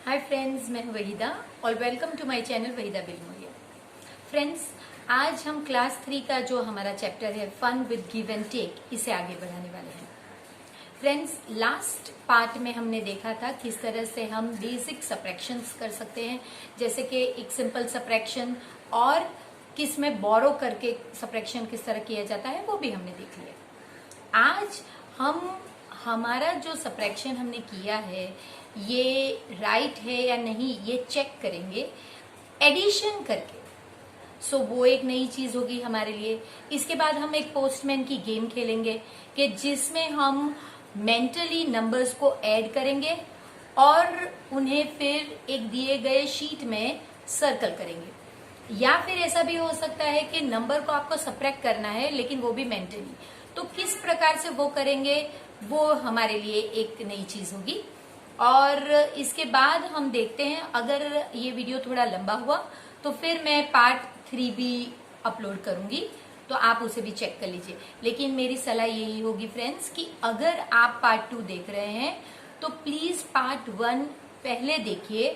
Hi friends, मैं हूँ वहीदा और welcome to my channel Waheeda Bilimoria. Friends, आज हम क्लास 3 का जो हमारा चैप्टर है fun with give and take, इसे आगे बढ़ाने वाले हैं। फ्रेंड्स, लास्ट पार्ट में हमने देखा था किस तरह से हम बेसिक सब्ट्रैक्शंस कर सकते हैं, जैसे कि एक सिंपल सब्ट्रैक्शन और किस में बोरो करके सब्ट्रैक्शन किस तरह किया जाता है, वो भी हमने देख लिया। आज हम हमारा जो सब्ट्रैक्शन हमने किया है ये राइट है या नहीं, ये चेक करेंगे एडिशन करके। सो वो एक नई चीज होगी हमारे लिए। इसके बाद हम एक पोस्टमैन की गेम खेलेंगे कि जिसमें हम मेंटली नंबर्स को ऐड करेंगे और उन्हें फिर एक दिए गए शीट में सर्कल करेंगे। या फिर ऐसा भी हो सकता है कि नंबर को आपको सब्ट्रैक्ट करना है लेकिन वो भी मेंटली, तो किस प्रकार से वो करेंगे वो हमारे लिए एक नई चीज होगी। और इसके बाद हम देखते हैं, अगर ये वीडियो थोड़ा लंबा हुआ तो फिर मैं पार्ट 3 भी अपलोड करूंगी, तो आप उसे भी चेक कर लीजिए। लेकिन मेरी सलाह यही होगी फ्रेंड्स कि अगर आप पार्ट 2 देख रहे हैं तो प्लीज पार्ट 1 पहले देखिए,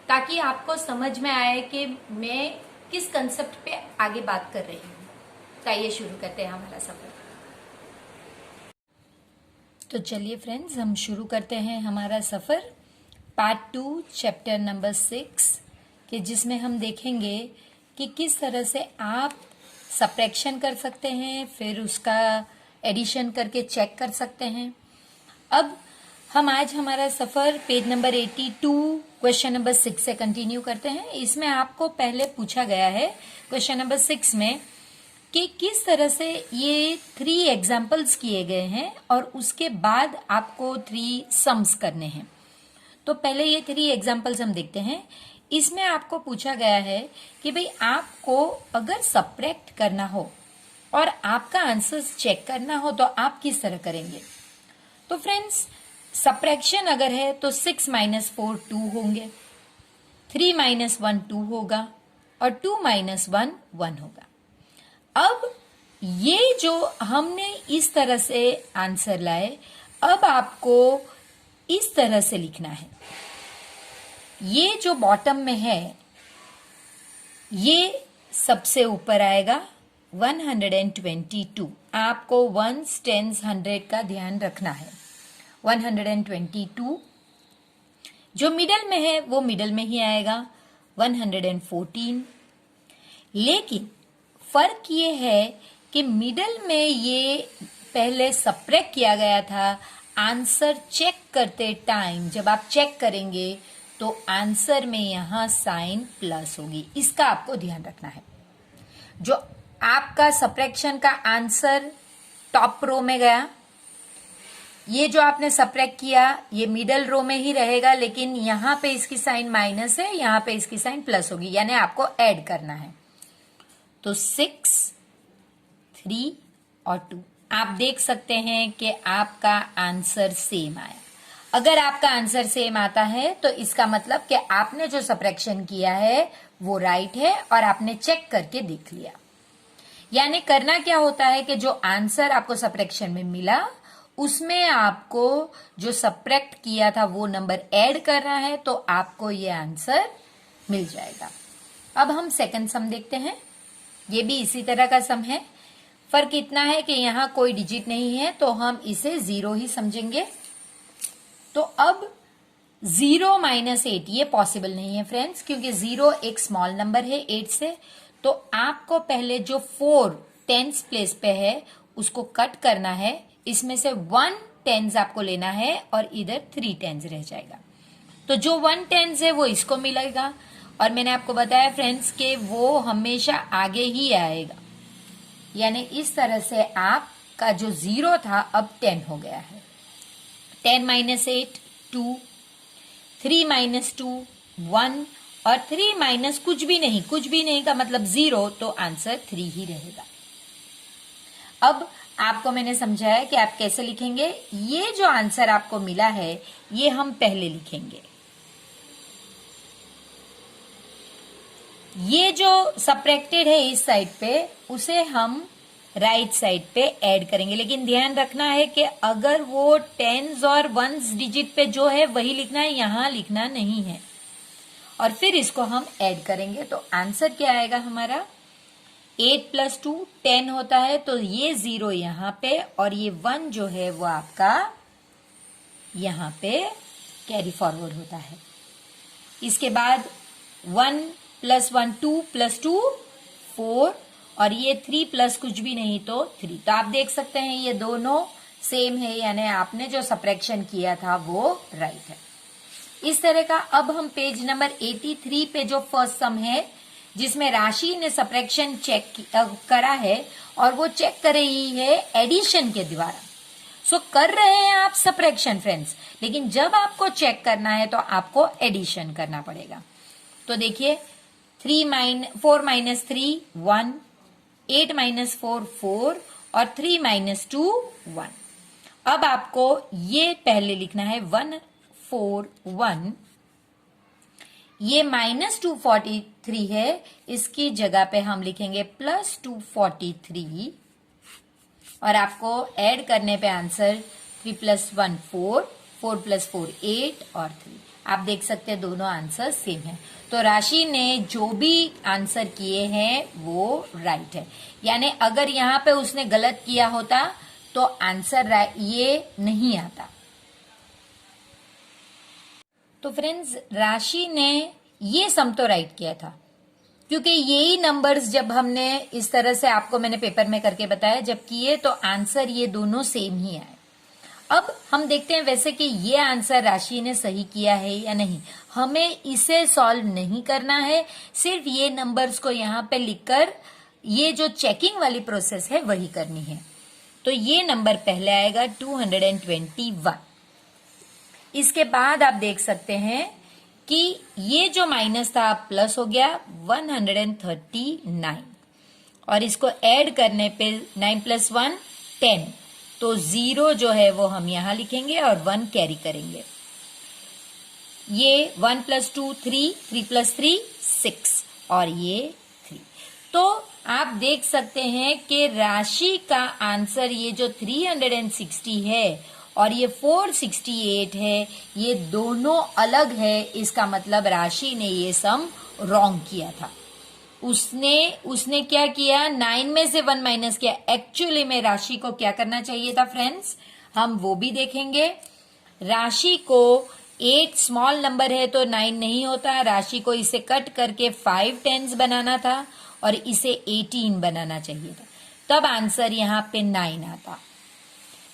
ताकि आपको समझ में आए कि मैं किस कंसेप्ट पे आगे बात कर रही हूँ। तो आइए शुरू करते हैं हमारा सफर। तो चलिए फ्रेंड्स, हम शुरू करते हैं हमारा सफर पार्ट 2 चैप्टर नंबर 6 के, जिसमें हम देखेंगे कि किस तरह से आप सब्ट्रैक्शन कर सकते हैं, फिर उसका एडिशन करके चेक कर सकते हैं। अब हम आज हमारा सफर पेज नंबर 82 क्वेश्चन नंबर 6 से कंटिन्यू करते हैं। इसमें आपको पहले पूछा गया है क्वेश्चन नंबर 6 में कि किस तरह से ये 3 एग्जाम्पल्स किए गए हैं और उसके बाद आपको 3 सम्स करने हैं। तो पहले ये 3 एग्जाम्पल्स हम देखते हैं। इसमें आपको पूछा गया है कि भाई आपको अगर सब्ट्रैक्ट करना हो और आपका आंसर चेक करना हो तो आप किस तरह करेंगे। तो फ्रेंड्स, सब्ट्रैक्शन अगर है तो 6 - 4 2 होंगे, 3 - 1 2 होगा और 2 - 1 1 होगा। अब ये जो हमने इस तरह से आंसर लाए, अब आपको इस तरह से लिखना है। ये जो बॉटम में है ये सबसे ऊपर आएगा 122। आपको 1s 10s 100 का ध्यान रखना है। 122 जो मिडल में है वो मिडल में ही आएगा 114। लेकिन फर्क ये है कि मिडल में ये पहले सब्ट्रैक्ट किया गया था। आंसर चेक करते टाइम जब आप चेक करेंगे तो आंसर में यहां साइन प्लस होगी, इसका आपको ध्यान रखना है। जो आपका सब्ट्रैक्शन का आंसर टॉप रो में गया, ये जो आपने सब्ट्रैक्ट किया ये मिडल रो में ही रहेगा, लेकिन यहां पे इसकी साइन माइनस है, यहां पे इसकी साइन प्लस होगी, यानी आपको ऐड करना है। तो 6, 3 और 2 आप देख सकते हैं कि आपका आंसर सेम आया। अगर आपका आंसर सेम आता है तो इसका मतलब कि आपने जो सब्ट्रैक्शन किया है वो राइट है और आपने चेक करके देख लिया। यानी करना क्या होता है कि जो आंसर आपको सब्ट्रैक्शन में मिला उसमें आपको जो सब्ट्रैक्ट किया था वो नंबर ऐड करना है, तो आपको ये आंसर मिल जाएगा। अब हम सेकंड सम देखते हैं। ये भी इसी तरह का सम है। फर्क इतना है कि यहां कोई डिजिट नहीं है तो हम इसे 0 ही समझेंगे। तो अब 0 - 8 ये पॉसिबल नहीं है फ्रेंड्स, क्योंकि 0 एक स्मॉल नंबर है 8 से। तो आपको पहले जो 4 10s प्लेस पे है उसको कट करना है। इसमें से 1 10s आपको लेना है और इधर 3 10s रह जाएगा। तो जो 1 10s है वो इसको मिलेगा, और मैंने आपको बताया फ्रेंड्स कि वो हमेशा आगे ही आएगा। यानी इस तरह से आपका जो 0 था अब 10 हो गया है। 10 - 8 2, 3 - 2 1 और 3 - कुछ भी नहीं का मतलब 0, तो आंसर 3 ही रहेगा। अब आपको मैंने समझाया कि आप कैसे लिखेंगे। ये जो आंसर आपको मिला है ये हम पहले लिखेंगे। ये जो सब्ट्रैक्टेड है इस साइड पे उसे हम राइट साइड पे ऐड करेंगे। लेकिन ध्यान रखना है कि अगर वो 10s और 1s डिजिट पे जो है वही लिखना है, यहां लिखना नहीं है। और फिर इसको हम ऐड करेंगे तो आंसर क्या आएगा हमारा 8 + 2 10 होता है, तो ये 0 यहाँ पे और ये 1 जो है वो आपका यहाँ पे कैरी फॉरवर्ड होता है। इसके बाद 1 + 1 2 + 2 4 और ये 3 प्लस कुछ भी नहीं तो 3। तो आप देख सकते हैं ये दोनों सेम है, यानी आपने जो सब्ट्रैक्शन किया था वो राइट है। इस तरह का अब हम पेज नंबर 83 पे जो फर्स्ट सम है जिसमें राशि ने सब्ट्रैक्शन चेक करा है और वो चेक कर रही है एडिशन के द्वारा। सो कर रहे हैं आप सब्ट्रैक्शन फ्रेंड्स, लेकिन जब आपको चेक करना है तो आपको एडिशन करना पड़ेगा। तो देखिए 4 - 3 1, 8 - 4 4 और 3 - 2 1। अब आपको ये पहले लिखना है 141, ये -243 है, इसकी जगह पे हम लिखेंगे +243 और आपको ऐड करने पे आंसर 3 + 1 4, 4 + 4 8 और 3। आप देख सकते हैं दोनों आंसर सेम है। तो राशि ने जो भी आंसर किए हैं वो राइट है, यानी अगर यहाँ पे उसने गलत किया होता तो आंसर ये नहीं आता। तो फ्रेंड्स राशि ने ये सम तो राइट किया था, क्योंकि यही नंबर्स जब हमने इस तरह से आपको मैंने पेपर में करके बताया जब किए तो आंसर ये दोनों सेम ही आए। अब हम देखते हैं वैसे कि ये आंसर राशि ने सही किया है या नहीं। हमें इसे सॉल्व नहीं करना है, सिर्फ ये नंबर्स को यहाँ पे लिखकर ये जो चेकिंग वाली प्रोसेस है वही करनी है। तो ये नंबर पहले आएगा 221। इसके बाद आप देख सकते हैं कि ये जो माइनस था प्लस हो गया 139 और इसको ऐड करने पे 9 + 1 10, तो 0 जो है वो हम यहां लिखेंगे और 1 कैरी करेंगे। ये 1 + 2 3, 3 + 3 6 और ये 3। तो आप देख सकते हैं कि राशि का आंसर ये जो 360 है और ये 468 है, ये दोनों अलग है। इसका मतलब राशि ने ये सम रॉन्ग किया था। उसने क्या किया, 9 में से 1 माइनस किया। एक्चुअली में राशि को क्या करना चाहिए था फ्रेंड्स, हम वो भी देखेंगे। राशि को 8 स्मॉल नंबर है तो 9 नहीं होता, राशि को इसे कट करके 5 10s बनाना था और इसे 18 बनाना चाहिए था, तब आंसर यहाँ पे 9 आता।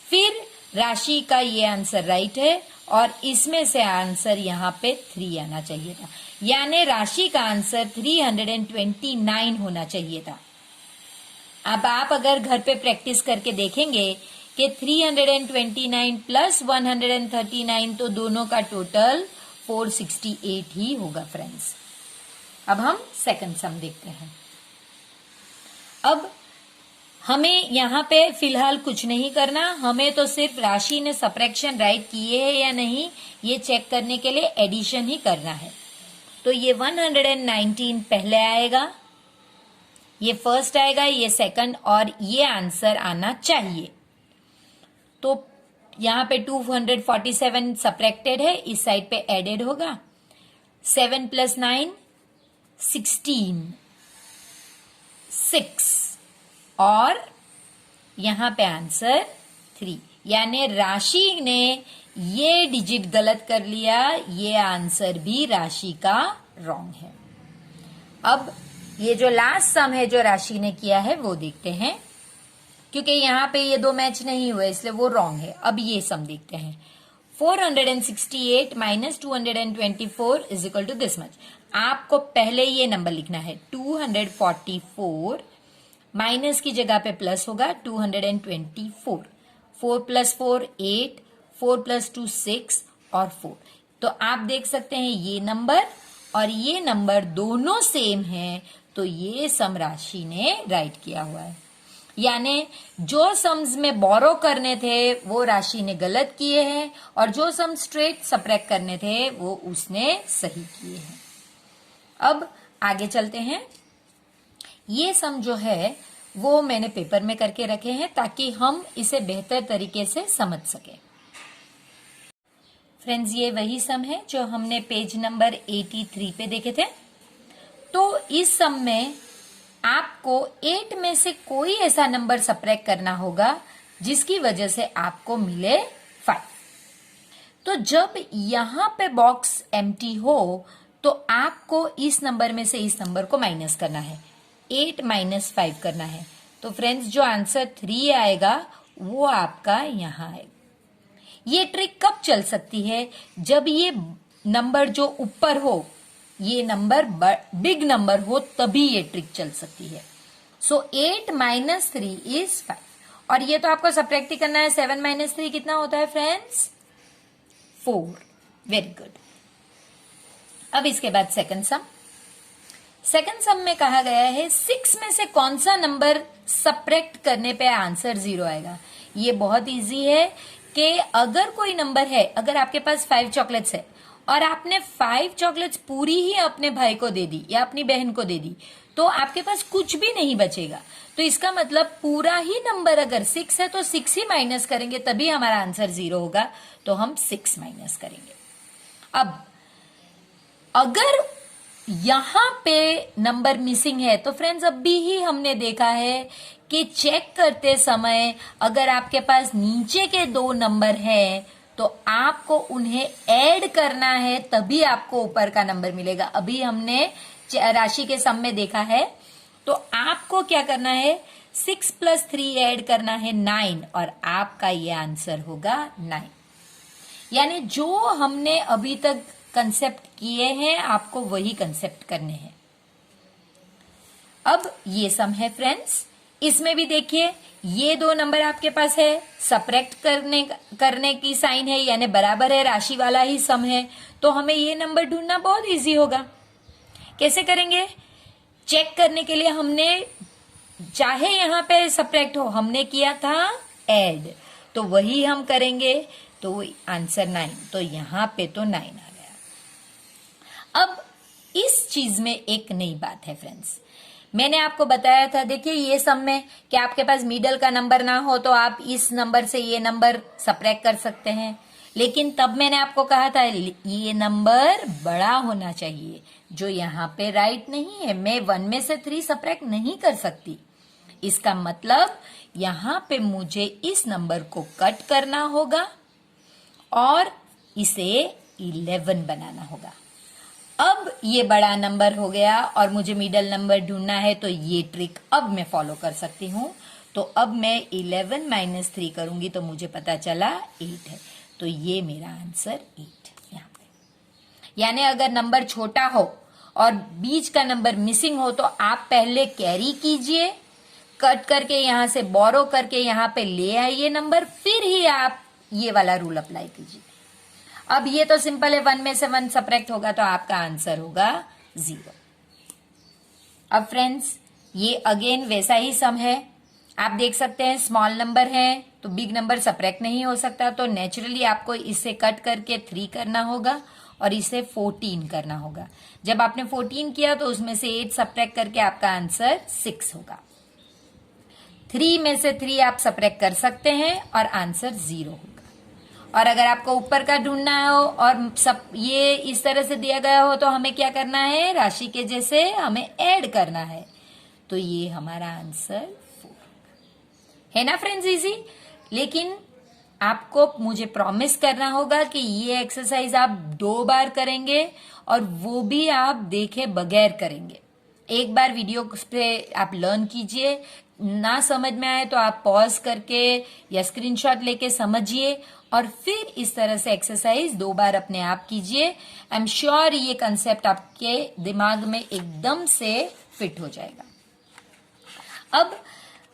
फिर राशि का ये आंसर राइट है और इसमें से आंसर यहाँ पे 3 आना चाहिए था, यानी राशि का आंसर 329 होना चाहिए था। अब आप अगर घर पे प्रैक्टिस करके देखेंगे कि 329 + 139 तो दोनों का टोटल 468 ही होगा फ्रेंड्स। अब हम सेकंड सम देखते हैं। अब हमें यहाँ पे फिलहाल कुछ नहीं करना, हमें तो सिर्फ राशि ने सब्ट्रैक्शन राइट किए है या नहीं ये चेक करने के लिए एडिशन ही करना है। तो ये 119 पहले आएगा, ये फर्स्ट आएगा, ये सेकंड और ये आंसर आना चाहिए। तो यहाँ पे 247 सब्ट्रैक्टेड है, इस साइड पे एडेड होगा। 7 + 9 16 6 और यहां पे आंसर 3, यानी राशि ने ये डिजिट गलत कर लिया, ये आंसर भी राशि का रॉन्ग है। अब ये जो लास्ट सम है जो राशि ने किया है वो देखते हैं, क्योंकि यहां पे ये दो मैच नहीं हुए इसलिए वो रॉन्ग है। अब ये सम देखते हैं। 468 - 224 = दिस मच। आपको पहले ये नंबर लिखना है 244, माइनस की जगह पे प्लस होगा 224। 4 + 4 8, 4 + 2 6 और 4। तो आप देख सकते हैं ये नंबर और ये नंबर दोनों सेम हैं, तो ये सम राशि ने राइट किया हुआ है। यानी जो सम्स में बोरो करने थे वो राशि ने गलत किए हैं और जो सम स्ट्रेट सब्ट्रैक्ट करने थे वो उसने सही किए हैं। अब आगे चलते हैं। ये सम जो है वो मैंने पेपर में करके रखे हैं ताकि हम इसे बेहतर तरीके से समझ सकें। फ्रेंड्स ये वही सम है जो हमने पेज नंबर 83 पे देखे थे। तो इस सम में आपको 8 में से कोई ऐसा नंबर सब्ट्रैक्ट करना होगा जिसकी वजह से आपको मिले 5। तो जब यहां पे बॉक्स एम्प्टी हो तो आपको इस नंबर में से इस नंबर को माइनस करना है, 8 माइनस 5 करना है। तो फ्रेंड्स जो आंसर 3 आएगा वो आपका यहां है। ये ट्रिक कब चल सकती है? जब ये नंबर जो ऊपर हो, ये नंबर बिग नंबर हो, तभी ये ट्रिक चल सकती है। सो 8 माइनस 3 इज 5। और ये तो आपको सब्ट्रैक्ट ही करना है। 7 माइनस 3 कितना होता है फ्रेंड्स? 4। Very good. अब इसके बाद सेकंड सम। सेकंड सम में कहा गया है 6 में से कौन सा नंबर सब्ट्रैक्ट करने पे आंसर 0 आएगा। ये बहुत इजी है कि अगर कोई नंबर है, अगर आपके पास 5 चॉकलेट्स है और आपने 5 चॉकलेट्स पूरी ही अपने भाई को दे दी या अपनी बहन को दे दी, तो आपके पास कुछ भी नहीं बचेगा। तो इसका मतलब पूरा ही नंबर अगर 6 है तो 6 ही माइनस करेंगे, तभी हमारा आंसर 0 होगा। तो हम 6 माइनस करेंगे। अब अगर यहां पे नंबर मिसिंग है तो फ्रेंड्स अभी ही हमने देखा है कि चेक करते समय अगर आपके पास नीचे के 2 नंबर हैं तो आपको उन्हें ऐड करना है, तभी आपको ऊपर का नंबर मिलेगा। अभी हमने राशि के सम में देखा है। तो आपको क्या करना है? 6 प्लस 3 ऐड करना है 9 और आपका ये आंसर होगा 9। यानी जो हमने अभी तक कंसेप्ट किए हैं आपको वही कंसेप्ट करने हैं। अब ये सम है फ्रेंड्स। इसमें भी देखिए ये 2 नंबर आपके पास है, सब्ट्रैक्ट करने की साइन है यानी बराबर है, राशि वाला ही सम है। तो हमें ये नंबर ढूंढना बहुत इजी होगा। कैसे करेंगे? चेक करने के लिए हमने, चाहे यहां पे सब्ट्रैक्ट हो, हमने किया था ऐड, तो वही हम करेंगे। तो आंसर 9, तो यहां पे तो 9 आ गया। अब इस चीज में एक नई बात है फ्रेंड्स। मैंने आपको बताया था, देखिए ये सम में कि आपके पास मिडल का नंबर ना हो तो आप इस नंबर से ये नंबर सब्ट्रैक्ट कर सकते हैं, लेकिन तब मैंने आपको कहा था ये नंबर बड़ा होना चाहिए, जो यहाँ पे राइट नहीं है। मैं 1 में से 3 सब्ट्रैक्ट नहीं कर सकती। इसका मतलब यहाँ पे मुझे इस नंबर को कट करना होगा और इसे 11 बनाना होगा। अब ये बड़ा नंबर हो गया और मुझे मिडल नंबर ढूंढना है, तो ये ट्रिक अब मैं फॉलो कर सकती हूँ। तो अब मैं 11 माइनस 3 करूंगी तो मुझे पता चला 8 है। तो ये मेरा आंसर 8 यहाँ पे। यानी अगर नंबर छोटा हो और बीच का नंबर मिसिंग हो तो आप पहले कैरी कीजिए, कट करके यहां से बोरो करके यहां पे ले आइए नंबर, फिर ही आप ये वाला रूल अप्लाई कीजिए। अब ये तो सिंपल है, 1 में से 1 सब्ट्रैक्ट होगा तो आपका आंसर होगा 0। अब फ्रेंड्स ये अगेन वैसा ही सम है। आप देख सकते हैं स्मॉल नंबर है तो बिग नंबर सब्ट्रैक्ट नहीं हो सकता, तो नेचुरली आपको इसे कट करके 3 करना होगा और इसे 14 करना होगा। जब आपने 14 किया तो उसमें से 8 सब्ट्रैक्ट करके आपका आंसर 6 होगा। 3 में से 3 आप सब्ट्रैक्ट कर सकते हैं और आंसर 0 होगा। और अगर आपको ऊपर का ढूंढना हो और सब ये इस तरह से दिया गया हो तो हमें क्या करना है? राशि के जैसे हमें ऐड करना है। तो ये हमारा आंसर 4 है ना फ्रेंड्स, इजी। लेकिन आपको मुझे प्रॉमिस करना होगा कि ये एक्सरसाइज आप 2 बार करेंगे और वो भी आप देखे बगैर करेंगे। एक बार वीडियो पे आप लर्न कीजिए, ना समझ में आए तो आप पॉज करके या स्क्रीनशॉट लेके समझिए और फिर इस तरह से एक्सरसाइज 2 बार अपने आप कीजिए। आई एम श्योर ये कंसेप्ट आपके दिमाग में एकदम से फिट हो जाएगा। अब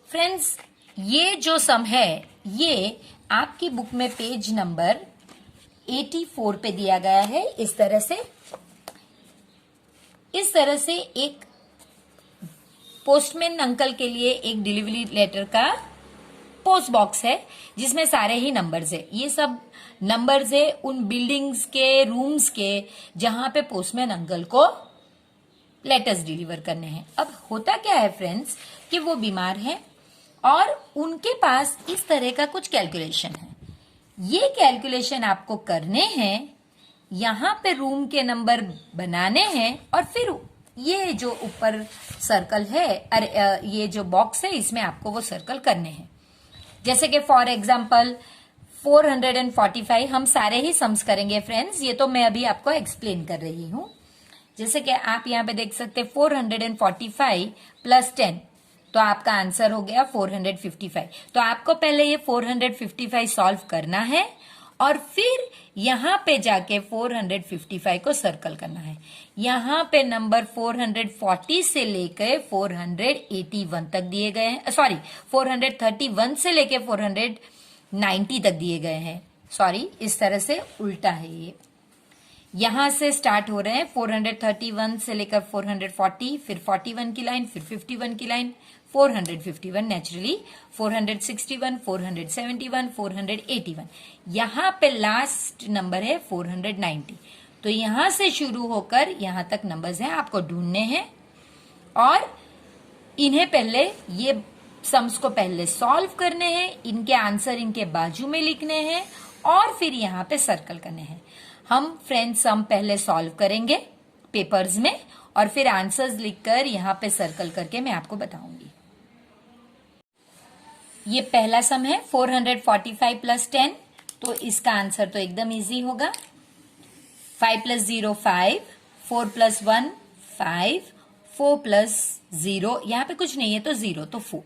फ्रेंड्स ये जो सम है ये आपकी बुक में पेज नंबर 84 पे दिया गया है। इस तरह से एक पोस्टमैन अंकल के लिए एक डिलीवरी लेटर का पोस्ट बॉक्स है जिसमें सारे ही नंबर्स है। ये सब नंबर्स है उन बिल्डिंग्स के, रूम्स के जहां पे पोस्टमैन अंकल को लेटर्स डिलीवर करने हैं। अब होता क्या है फ्रेंड्स कि वो बीमार हैं और उनके पास इस तरह का कुछ कैलकुलेशन है ये कैलकुलेशन आपको करने हैं, यहाँ पे रूम के नंबर बनाने हैं और फिर ये जो ऊपर सर्कल है, अरे ये जो बॉक्स है इसमें आपको वो सर्कल करने हैं। जैसे कि फॉर एग्जाम्पल 445, हम सारे ही सम्स करेंगे फ्रेंड्स, ये तो मैं अभी आपको एक्सप्लेन कर रही हूं। जैसे कि आप यहाँ पे देख सकते हैं 445 प्लस 10, तो आपका आंसर हो गया 455। तो आपको पहले ये 455 सॉल्व करना है और फिर यहाँ पे जाके 455 को सर्कल करना है। यहाँ पे नंबर 440 से लेकर 481 तक दिए गए हैं, सॉरी 431 से लेकर 490 तक दिए गए हैं। सॉरी, इस तरह से उल्टा है ये। यहां से स्टार्ट हो रहे हैं 431 से लेकर 440, फिर 41 की लाइन, फिर 51 की लाइन, 451 नेचुरली, 461, 471, 481। यहां पे लास्ट नंबर है 490। तो यहां से शुरू होकर यहां तक नंबर्स हैं, आपको ढूंढने हैं और इन्हें पहले, ये सम्स को पहले सॉल्व करने हैं, इनके आंसर इनके बाजू में लिखने हैं और फिर यहां पे सर्कल करने हैं। हम फ्रेंड्स सम पहले सॉल्व करेंगे पेपर्स में और फिर आंसर्स लिखकर यहां पे सर्कल करके मैं आपको बताऊंगी। ये पहला सम है 445 प्लस 10, तो इसका आंसर तो एकदम इजी होगा। 5 प्लस 0 5, 4 प्लस 1 5, 4 प्लस 0, यहाँ पे कुछ नहीं है तो 0, तो 4।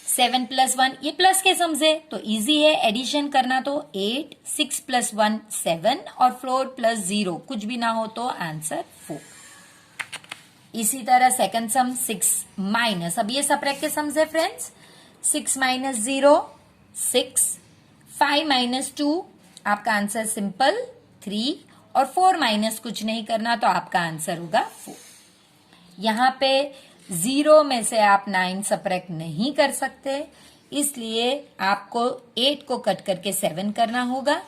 7 प्लस 1, ये प्लस के सम्स है तो इजी है एडिशन करना, तो 8, 6 प्लस 1 7 और 4 प्लस 0 कुछ भी ना हो तो आंसर 4। इसी तरह सेकंड सम 6 माइनस, अब ये सबट्रैक्ट के सम्स है फ्रेंड्स। 6 माइनस 0 6, 5 माइनस 2, आपका आंसर सिंपल 3 और 4 माइनस कुछ नहीं करना तो आपका आंसर होगा 4। यहाँ पे 0 में से आप 9 सबट्रैक्ट नहीं कर सकते, इसलिए आपको 8 को कट करके 7 करना होगा,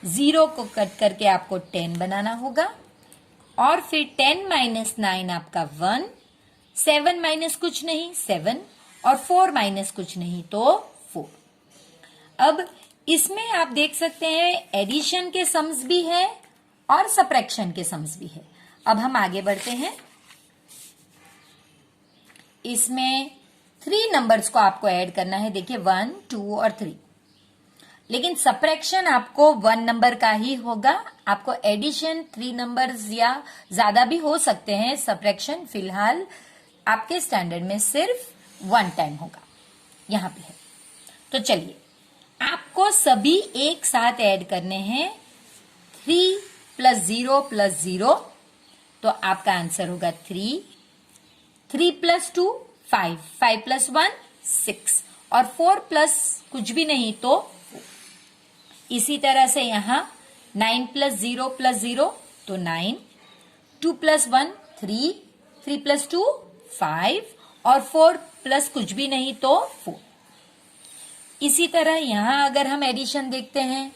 0 को कट करके आपको 10 बनाना होगा और फिर 10 माइनस 9 आपका 1, 7 माइनस कुछ नहीं 7 और 4 माइनस कुछ नहीं तो 4। अब इसमें आप देख सकते हैं एडिशन के सम्स भी है और सबट्रैक्शन के सम्स भी है। अब हम आगे बढ़ते हैं। इसमें 3 नंबर्स को आपको ऐड करना है, देखिए 1, 2 और 3, लेकिन सबट्रैक्शन आपको 1 नंबर का ही होगा। आपको एडिशन 3 नंबर्स या ज्यादा भी हो सकते हैं, सबट्रैक्शन फिलहाल आपके स्टैंडर्ड में सिर्फ 1 टाइम होगा, यहां पे है। तो चलिए, आपको सभी एक साथ ऐड करने हैं। 3 प्लस 0 प्लस 0, तो आपका आंसर होगा 3। 3 प्लस 2 5, 5 प्लस 1 6 और 4 प्लस कुछ भी नहीं तो 4। इसी तरह से यहां 9 प्लस 0 प्लस 0 तो 9, 2 प्लस 1 3, 3 प्लस 2 5 और 4 प्लस कुछ भी नहीं तो 4। इसी तरह यहां अगर हम एडिशन देखते हैं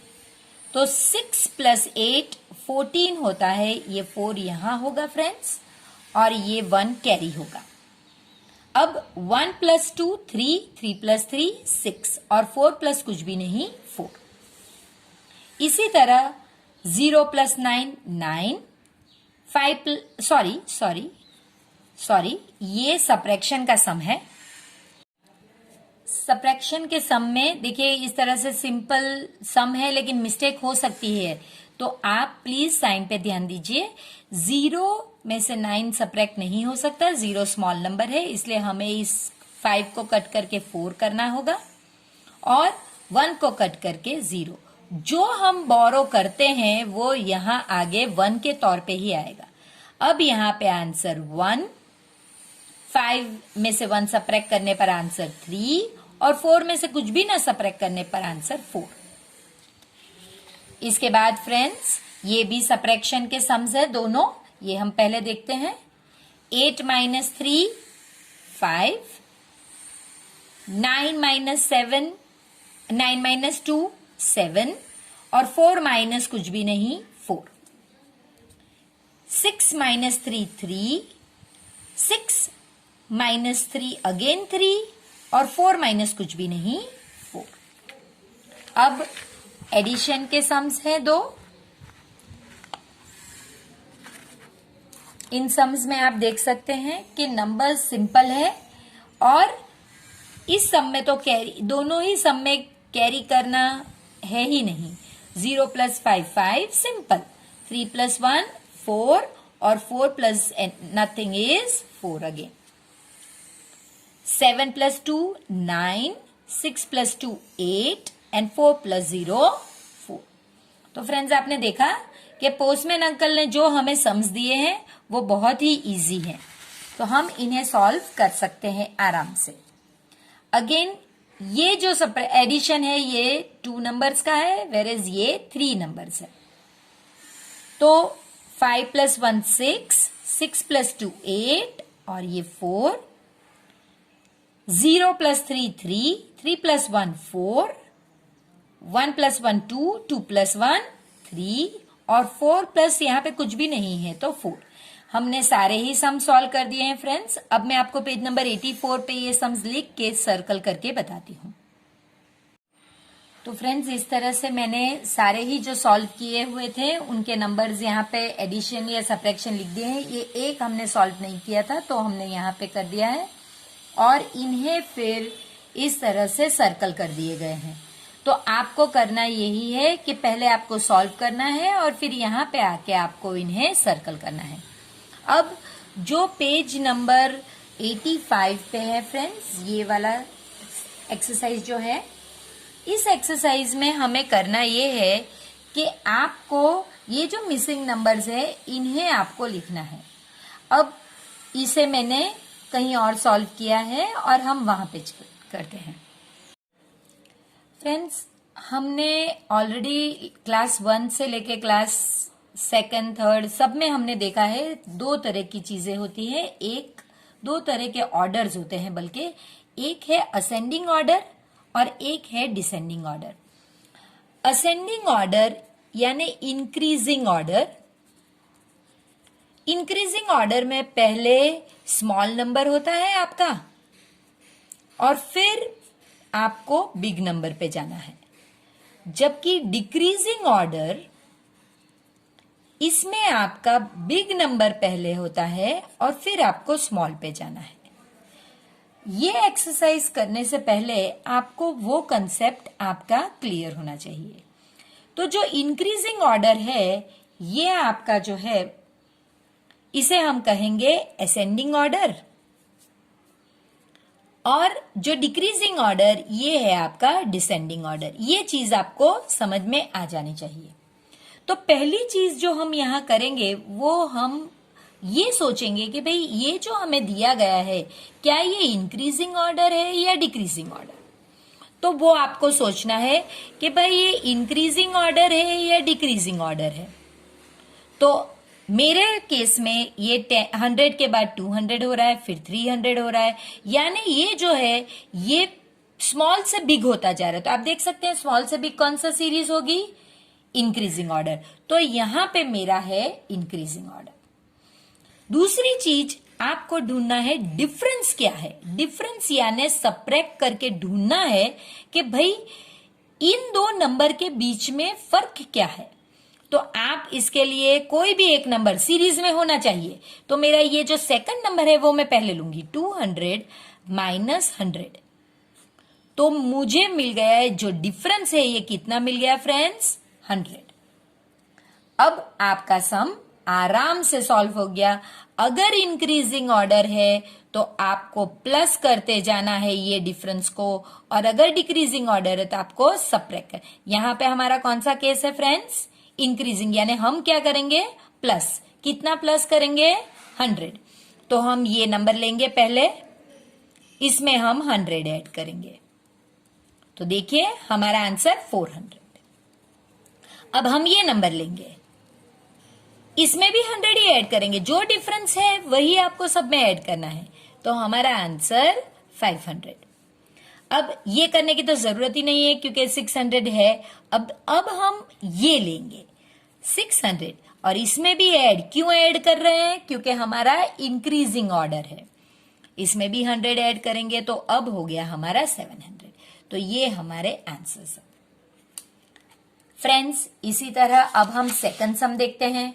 तो 6 प्लस 8 14 होता है, ये 4 यहां होगा फ्रेंड्स और ये 1 कैरी होगा। अब 1 प्लस 2 3, 3 प्लस 3 6 और 4 प्लस कुछ भी नहीं 4। इसी तरह 0 प्लस 9 9, 5 सॉरी ये सबट्रैक्शन का सम है। सबट्रैक्शन के सम में देखिए इस तरह से सिंपल सम है लेकिन मिस्टेक हो सकती है, तो आप प्लीज साइन पे ध्यान दीजिए। 0 में से 9 सबट्रैक्ट नहीं हो सकता, 0 स्मॉल नंबर है, इसलिए हमें इस 5 को कट करके 4 करना होगा और 1 को कट करके 0। जो हम बोरो करते हैं वो यहां आगे 1 के तौर पे ही आएगा। अब यहां पे आंसर 1, 5 में से 1 सबट्रैक्ट करने पर आंसर 3 और 4 में से कुछ भी ना सबट्रैक्ट करने पर आंसर 4। इसके बाद फ्रेंड्स ये भी सबट्रैक्शन के सम्स है दोनों, ये हम पहले देखते हैं। 8 माइनस 3 5, 9 माइनस 7, 9 माइनस 2 7 और 4 माइनस कुछ भी नहीं 4। 6 माइनस 3 3, 6 माइनस 3 अगेन 3 और 4 माइनस कुछ भी नहीं 4। अब एडिशन के सम्स हैं दो। इन सम्स में आप देख सकते हैं कि नंबर सिंपल है और इस सम में तो कैरी, दोनों ही सम में कैरी करना है ही नहीं। 0 + 5 5 सिंपल, 3 + 1 4 और 4 plus nothing is 4 again. 7 + 2 9, 6 + 2 8 and 4 + 0 4। तो फ्रेंड्स आपने देखा कि पोस्टमैन अंकल ने जो हमें सम्स दिए हैं वो बहुत ही इजी हैं, तो हम इन्हें सॉल्व कर सकते हैं आराम से। अगेन ये जो एडिशन है ये 2 नंबर्स का है, वेर एज ये 3 नंबर्स है। तो 5 + 1 6, 6 + 2 8 और ये 4, 0 + 3 3, 3 + 1 4, 1 + 1 2, 2 + 1 3 और 4 प्लस यहाँ पे कुछ भी नहीं है तो 4। हमने सारे ही सम सॉल्व कर दिए हैं फ्रेंड्स। अब मैं आपको पेज नंबर 84 पे ये सम्स लिख के सर्कल करके बताती हूँ। तो फ्रेंड्स इस तरह से मैंने सारे ही जो सॉल्व किए हुए थे उनके नंबर्स यहाँ पे एडिशन या सब्ट्रैक्शन लिख दिए हैं। ये एक हमने सॉल्व नहीं किया था तो हमने यहाँ पे कर दिया है और इन्हें फिर इस तरह से सर्कल कर दिए गए हैं। तो आपको करना यही है कि पहले आपको सॉल्व करना है और फिर यहाँ पे आके आपको इन्हें सर्कल करना है। अब जो पेज नंबर 85 पे है फ्रेंड्स, ये वाला एक्सरसाइज जो है, इस एक्सरसाइज में हमें करना ये है कि आपको ये जो मिसिंग नंबर्स है इन्हें आपको लिखना है। अब इसे मैंने कहीं और सॉल्व किया है और हम वहां पे करते हैं। फ्रेंड्स हमने ऑलरेडी क्लास 1 से लेके क्लास 2nd 3rd सब में हमने देखा है 2 तरह की चीजें होती है, 2 तरह के ऑर्डर्स होते हैं, बल्कि एक है असेंडिंग ऑर्डर और एक है डिसेंडिंग ऑर्डर। असेंडिंग ऑर्डर यानी इंक्रीजिंग ऑर्डर। इंक्रीजिंग ऑर्डर में पहले स्मॉल नंबर होता है आपका और फिर आपको बिग नंबर पे जाना है, जबकि डिक्रीजिंग ऑर्डर इसमें आपका बिग नंबर पहले होता है और फिर आपको स्मॉल पे जाना है। ये एक्सरसाइज करने से पहले आपको वो कंसेप्ट आपका क्लियर होना चाहिए। तो जो इंक्रीजिंग ऑर्डर है ये आपका जो है इसे हम कहेंगे असेंडिंग ऑर्डर और जो डिक्रीजिंग ऑर्डर ये है आपका डिसेंडिंग ऑर्डर। ये चीज आपको समझ में आ जानी चाहिए। तो पहली चीज जो हम यहां करेंगे वो हम ये सोचेंगे कि भाई ये जो हमें दिया गया है क्या ये इंक्रीजिंग ऑर्डर है या डिक्रीजिंग ऑर्डर। तो वो आपको सोचना है कि भाई ये इंक्रीजिंग ऑर्डर है या डिक्रीजिंग ऑर्डर है। तो मेरे केस में ये 100 के बाद 200 हो रहा है, फिर 300 हो रहा है, यानी ये जो है ये स्मॉल से बिग होता जा रहा है। तो आप देख सकते हैं स्मॉल से बिग कौन सा सीरीज होगी, इंक्रीजिंग ऑर्डर। तो यहां पे मेरा है इंक्रीजिंग ऑर्डर। दूसरी चीज आपको ढूंढना है डिफरेंस क्या है। डिफरेंस यानी सब्ट्रैक्ट करके ढूंढना है कि भाई इन 2 नंबर के बीच में फर्क क्या है। तो आप इसके लिए कोई भी एक नंबर सीरीज में होना चाहिए। तो मेरा ये जो 2nd नंबर है वो मैं पहले लूंगी, 200 - 100। तो मुझे मिल गया है जो डिफरेंस है ये कितना मिल गया फ्रेंड्स, 100। अब आपका सम आराम से सॉल्व हो गया। अगर इंक्रीजिंग ऑर्डर है तो आपको प्लस करते जाना है ये डिफरेंस को, और अगर डिक्रीजिंग ऑर्डर है तो आपको सब्ट्रैक्ट कर। यहां पे हमारा कौन सा केस है फ्रेंड्स, इंक्रीजिंग, यानी हम क्या करेंगे प्लस। कितना प्लस करेंगे, 100। तो हम ये नंबर लेंगे पहले, इसमें हम 100 ऐड करेंगे। तो देखिए हमारा आंसर 400। अब हम ये नंबर लेंगे, इसमें भी 100 ही ऐड करेंगे, जो डिफरेंस है वही आपको सब में ऐड करना है। तो हमारा आंसर 500। अब ये करने की तो जरूरत ही नहीं है क्योंकि 600 है। अब हम ये लेंगे 600 और इसमें भी ऐड, क्यों ऐड कर रहे हैं, क्योंकि हमारा इंक्रीजिंग ऑर्डर है। इसमें भी 100 ऐड करेंगे तो अब हो गया हमारा 700। तो ये हमारे आंसर्स है। फ्रेंड्स इसी तरह अब हम सेकंड सम देखते हैं।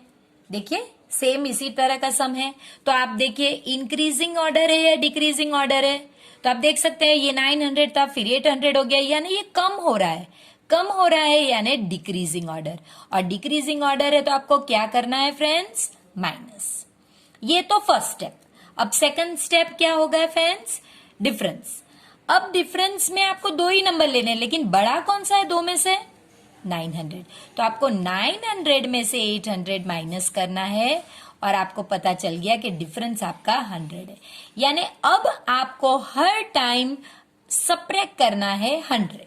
देखिए सेम इसी तरह का सम है। तो आप देखिए इंक्रीजिंग ऑर्डर है या डिक्रीजिंग ऑर्डर है। तो आप देख सकते हैं ये 900 था, फिर 800 हो गया, यानी ये कम हो रहा है। कम हो रहा है यानी डिक्रीजिंग ऑर्डर, और डिक्रीजिंग ऑर्डर है तो आपको क्या करना है फ्रेंड्स, माइनस। ये तो फर्स्ट स्टेप। अब सेकंड स्टेप क्या होगा फ्रेंड्स, डिफरेंस। अब डिफरेंस में आपको दो ही नंबर लेने हैं, लेकिन बड़ा कौन सा है दो में से, 900। तो आपको 900 में से 800 माइनस करना है, और आपको पता चल गया कि डिफरेंस आपका 100 है। यानी अब आपको हर टाइम सब्ट्रैक्ट करना है 100।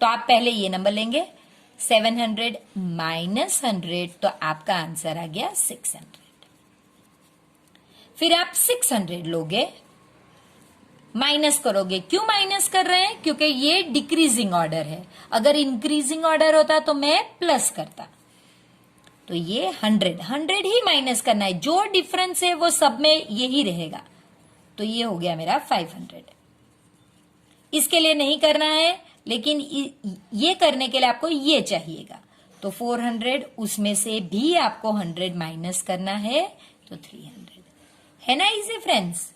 तो आप पहले ये नंबर लेंगे 700 माइनस 100, तो आपका आंसर आ गया 600। फिर आप 600 लोगे, माइनस करोगे। क्यों माइनस कर रहे हैं, क्योंकि ये डिक्रीजिंग ऑर्डर है। अगर इंक्रीजिंग ऑर्डर होता तो मैं प्लस करता। तो ये 100 ही माइनस करना है, जो डिफरेंस है वो सब में यही रहेगा। तो ये हो गया मेरा 500। इसके लिए नहीं करना है, लेकिन ये करने के लिए आपको ये चाहिएगा। तो 400, उसमें से भी आपको 100 माइनस करना है, तो 300 है ना। इजी फ्रेंड्स,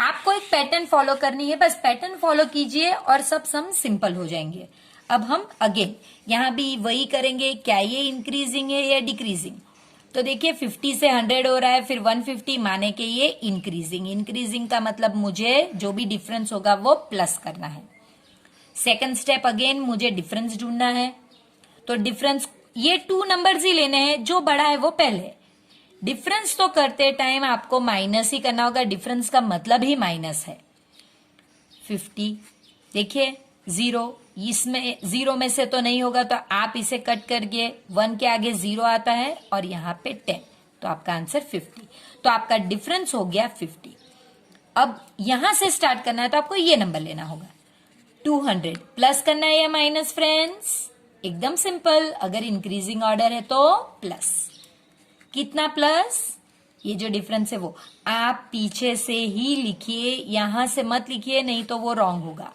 आपको एक पैटर्न फॉलो करनी है, बस पैटर्न फॉलो कीजिए और सब सम सिंपल हो जाएंगे। अब हम अगेन यहां भी वही करेंगे। क्या ये इंक्रीजिंग है या डिक्रीजिंग, तो देखिए 50 से 100 हो रहा है, फिर 150 माने के ये इंक्रीजिंग। इंक्रीजिंग का मतलब मुझे जो भी डिफरेंस होगा वो प्लस करना है। सेकंड स्टेप अगेन मुझे डिफरेंस ढूंढना है। तो डिफरेंस ये 2 नंबर्स ही लेने हैं, जो बड़ा है वो पहले। डिफरेंस तो करते टाइम आपको माइनस ही करना होगा, डिफरेंस का मतलब ही माइनस है। 50 देखिए 0, इसमें 0 में से तो नहीं होगा, तो आप इसे कट करके 1 के आगे 0 आता है और यहाँ पे 10, तो आपका आंसर 50। तो आपका डिफरेंस हो गया 50। अब यहां से स्टार्ट करना है, तो आपको ये नंबर लेना होगा 200। प्लस करना है या माइनस फ्रेंड्स, एकदम सिंपल। अगर इंक्रीजिंग ऑर्डर है तो प्लस। कितना प्लस, ये जो डिफरेंस है वो आप पीछे से ही लिखिए, यहां से मत लिखिए, नहीं तो वो रॉन्ग होगा।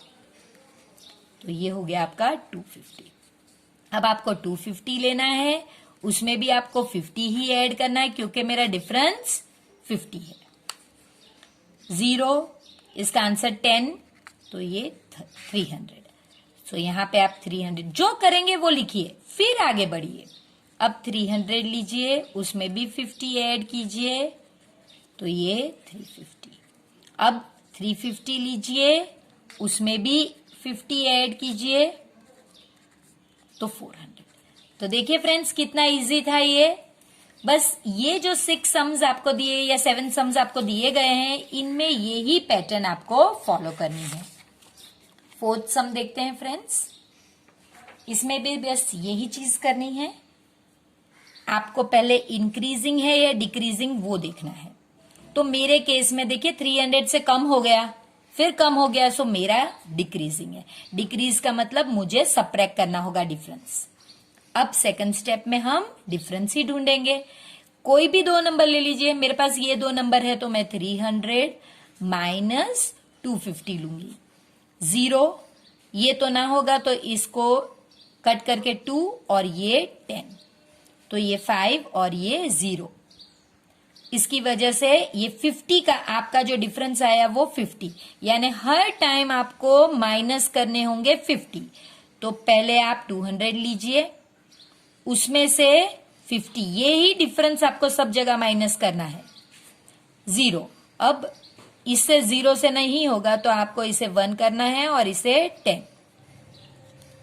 तो ये हो गया आपका 250। अब आपको 250 लेना है, उसमें भी आपको 50 ही ऐड करना है, क्योंकि मेरा डिफरेंस 50 है। 0, इसका आंसर 10, तो ये 300। तो यहां पे आप 300 जो करेंगे वो लिखिए, फिर आगे बढ़िए। अब 300 लीजिए, उसमें भी 50 ऐड कीजिए, तो ये 350। अब 350 लीजिए, उसमें भी 50 ऐड कीजिए, तो 400। तो देखिए फ्रेंड्स कितना इजी था ये। बस ये जो 6 सम्स आपको दिए या 7 सम्स आपको दिए गए हैं, इनमें यही पैटर्न आपको फॉलो करनी है। फोर्थ सम देखते हैं फ्रेंड्स, इसमें भी बस यही चीज करनी है। आपको पहले इंक्रीजिंग है या डिक्रीजिंग वो देखना है। तो मेरे केस में देखिए 300 से कम हो गया, फिर कम हो गया, सो मेरा डिक्रीजिंग है। डिक्रीज का मतलब मुझे सब्ट्रैक्ट करना होगा डिफरेंस। अब सेकंड स्टेप में हम डिफरेंस ही ढूंढेंगे। कोई भी 2 नंबर ले लीजिए, मेरे पास ये 2 नंबर है, तो मैं 300 माइनस 250 लूंगी। 0 ये तो ना होगा, तो इसको कट करके 2 और ये 10, तो ये 5 और ये 0। इसकी वजह से ये 50 का आपका जो डिफरेंस आया वो 50, यानी हर टाइम आपको माइनस करने होंगे 50। तो पहले आप 200 लीजिए, उसमें से 50, ये ही डिफरेंस आपको सब जगह माइनस करना है। 0, अब इससे 0 से नहीं होगा, तो आपको इसे 1 करना है और इसे 10,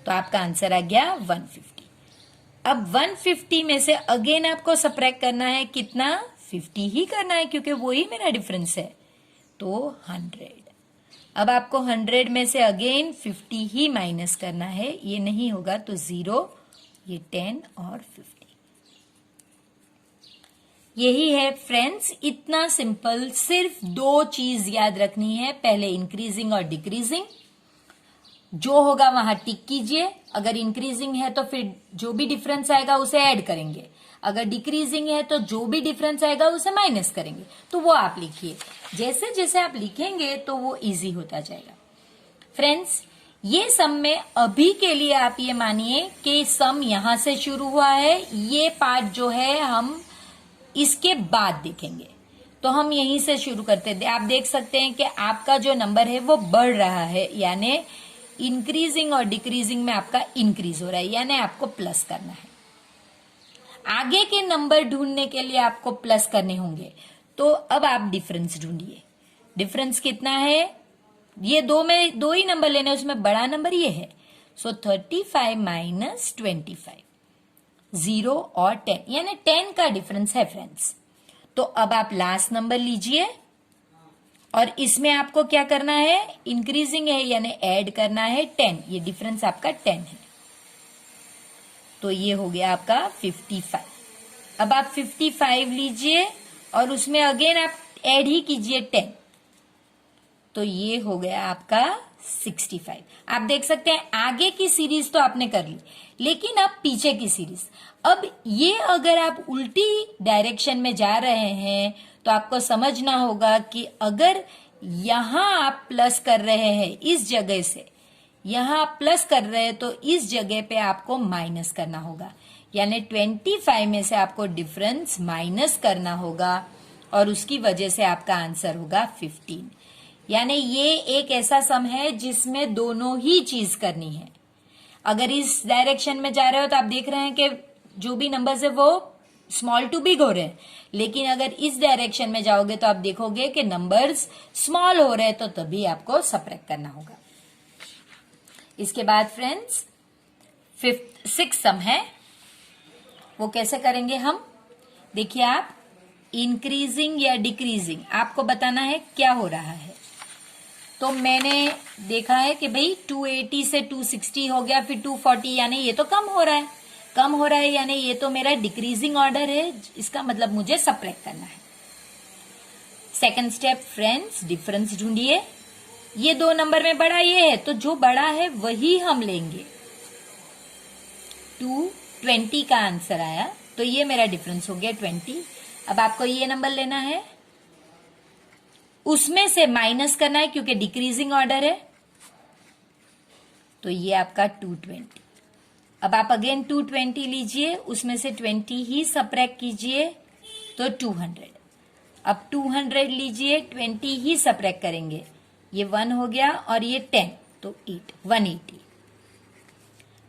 तो आपका आंसर आ गया 150। अब 150 में से अगेन आपको सब्ट्रैक्ट करना है, कितना, 50 ही करना है, क्योंकि वो ही मेरा डिफरेंस है, तो 100। अब आपको 100 में से अगेन 50 ही माइनस करना है, ये नहीं होगा तो 0, ये 10 और 50। यही है फ्रेंड्स, इतना सिंपल। सिर्फ 2 चीज याद रखनी है, पहले इंक्रीजिंग और डिक्रीजिंग। जो होगा वहां टिक कीजिए। अगर इंक्रीजिंग है तो फिर जो भी डिफरेंस आएगा उसे ऐड करेंगे, अगर डिक्रीजिंग है तो जो भी डिफरेंस आएगा उसे माइनस करेंगे। तो वो आप लिखिए, जैसे जैसे आप लिखेंगे तो वो इजी होता जाएगा। फ्रेंड्स ये सम में अभी के लिए आप ये मानिए कि सम यहां से शुरू हुआ है, ये पार्ट जो है हम इसके बाद देखेंगे। तो हम यहीं से शुरू करते हैं। आप देख सकते हैं कि आपका जो नंबर है वो बढ़ रहा है, यानी इंक्रीजिंग और डिक्रीजिंग में आपका इंक्रीज हो रहा है, यानी आपको प्लस करना है। आगे के नंबर ढूंढने के लिए आपको प्लस करने होंगे। तो अब आप डिफरेंस ढूंढिए। डिफरेंस कितना है? ये दो ही नंबर लेने, उसमें बड़ा नंबर ये है। सो 35 माइनस 25, 0 और 10, यानी 10 का डिफरेंस है फ्रेंड्स। तो अब आप लास्ट नंबर लीजिए और इसमें आपको क्या करना है? इंक्रीजिंग है यानी ऐड करना है 10। ये डिफरेंस आपका 10 है। तो ये हो गया आपका 55। अब आप 55 लीजिए और उसमें अगेन आप ऐड ही कीजिए 10। तो ये हो गया आपका 65। आप देख सकते हैं आगे की सीरीज तो आपने कर ली, लेकिन अब पीछे की सीरीज। अब ये अगर आप उल्टी डायरेक्शन में जा रहे हैं तो आपको समझना होगा कि अगर यहां आप प्लस कर रहे हैं इस जगह से, यहां आप प्लस कर रहे हैं तो इस जगह पे आपको माइनस करना होगा, यानी 25 में से आपको डिफरेंस माइनस करना होगा और उसकी वजह से आपका आंसर होगा 15। यानी ये एक ऐसा सम है जिसमें दोनों ही चीज करनी है। अगर इस डायरेक्शन में जा रहे हो तो आप देख रहे हैं कि जो भी नंबर्स है वो स्मॉल टू बिग हो रहे हैं, लेकिन अगर इस डायरेक्शन में जाओगे तो आप देखोगे कि नंबर्स स्मॉल हो रहे हैं, तो तभी आपको सबट्रैक्ट करना होगा। इसके बाद फ्रेंड्स 6th सम है, वो कैसे करेंगे हम? देखिए आप इंक्रीजिंग या डिक्रीजिंग आपको बताना है क्या हो रहा है। तो मैंने देखा है कि भाई 280 से 260 हो गया, फिर 240, यानी ये तो कम हो रहा है, यानी ये तो मेरा डिक्रीजिंग ऑर्डर है, इसका मतलब मुझे सबट्रैक्ट करना है। सेकंड स्टेप फ्रेंड्स, डिफरेंस ढूंढिए। ये दो नंबर में बड़ा ये है, तो जो बड़ा है वही हम लेंगे। 220 का आंसर आया, तो ये मेरा डिफरेंस हो गया 20। अब आपको ये नंबर लेना है, उसमें से माइनस करना है क्योंकि डिक्रीजिंग ऑर्डर है, तो ये आपका 220। अब आप अगेन 220 लीजिए, उसमें से 20 ही सबट्रैक्ट कीजिए, तो 200। अब 200 लीजिए, 20 ही सबट्रैक्ट करेंगे, ये 1 हो गया और ये 10, तो 8, 180।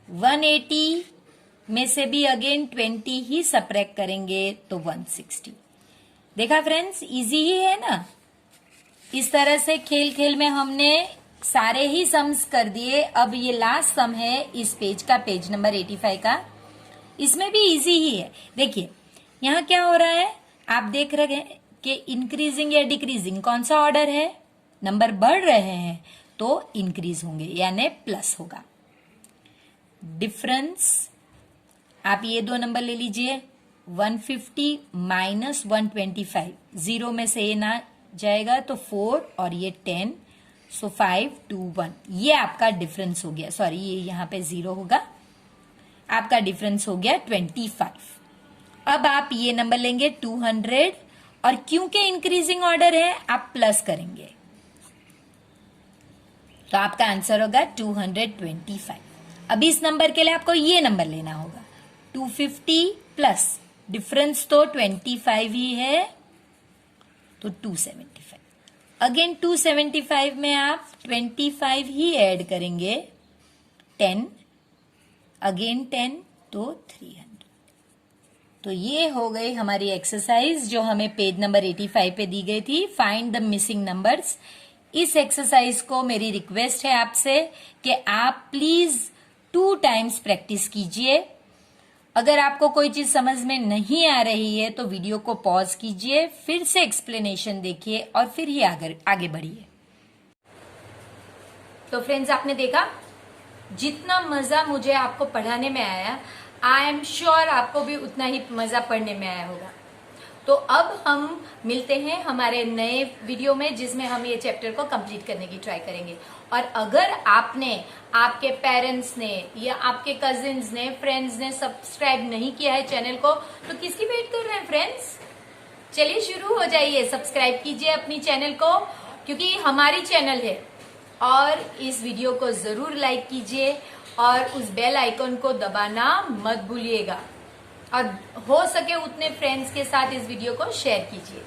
180 में से भी अगेन 20 ही सबट्रैक्ट करेंगे, तो 160। देखा फ्रेंड्स, इजी ही है ना। इस तरह से खेल खेल में हमने सारे ही सम्स कर दिए। अब ये लास्ट सम है इस पेज का, पेज नंबर 85 का। इसमें भी इजी ही है। देखिए यहां क्या हो रहा है, आप देख रहे हैं कि इंक्रीजिंग या डिक्रीजिंग कौन सा ऑर्डर है? नंबर बढ़ रहे हैं तो इंक्रीज होंगे, यानी प्लस होगा। डिफरेंस आप ये दो नंबर ले लीजिए, 150 माइनस 125, 0 में से ये ना जाएगा तो 4 और ये 10, सो 5, 2, 1, ये आपका डिफरेंस हो गया। सॉरी, ये यहां पे 0 होगा, आपका डिफरेंस हो गया 25। अब आप ये नंबर लेंगे 200 और क्योंकि इंक्रीजिंग ऑर्डर है आप प्लस करेंगे, तो आपका आंसर होगा 225। अब इस नंबर के लिए आपको ये नंबर लेना होगा 250 प्लस डिफरेंस तो 25 ही है, तो 275। अगेन 275 में आप 25 ही ऐड करेंगे, 10, अगेन 10, तो 300। तो ये हो गई हमारी एक्सरसाइज जो हमें पेज नंबर 85 पे दी गई थी, फाइंड द मिसिंग नंबर्स। इस एक्सरसाइज को मेरी रिक्वेस्ट है आपसे कि आप प्लीज 2 टाइम्स प्रैक्टिस कीजिए। अगर आपको कोई चीज समझ में नहीं आ रही है तो वीडियो को पॉज कीजिए, फिर से एक्सप्लेनेशन देखिए और फिर ही आगे बढ़िए। तो फ्रेंड्स, आपने देखा जितना मजा मुझे आपको पढ़ाने में आया, आई एम श्योर आपको भी उतना ही मजा पढ़ने में आया होगा। तो अब हम मिलते हैं हमारे नए वीडियो में, जिसमें हम ये चैप्टर को कंप्लीट करने की ट्राई करेंगे। और अगर आपने, आपके पेरेंट्स ने या आपके कजिन्स ने, फ्रेंड्स ने सब्सक्राइब नहीं किया है चैनल को, तो किसकी वेट कर रहे हैं फ्रेंड्स? चलिए शुरू हो जाइए, सब्सक्राइब कीजिए अपनी चैनल को, क्योंकि हमारी चैनल है और इस वीडियो को जरूर लाइक कीजिए और उस बेल आइकन को दबाना मत भूलिएगा और हो सके उतने फ्रेंड्स के साथ इस वीडियो को शेयर कीजिए।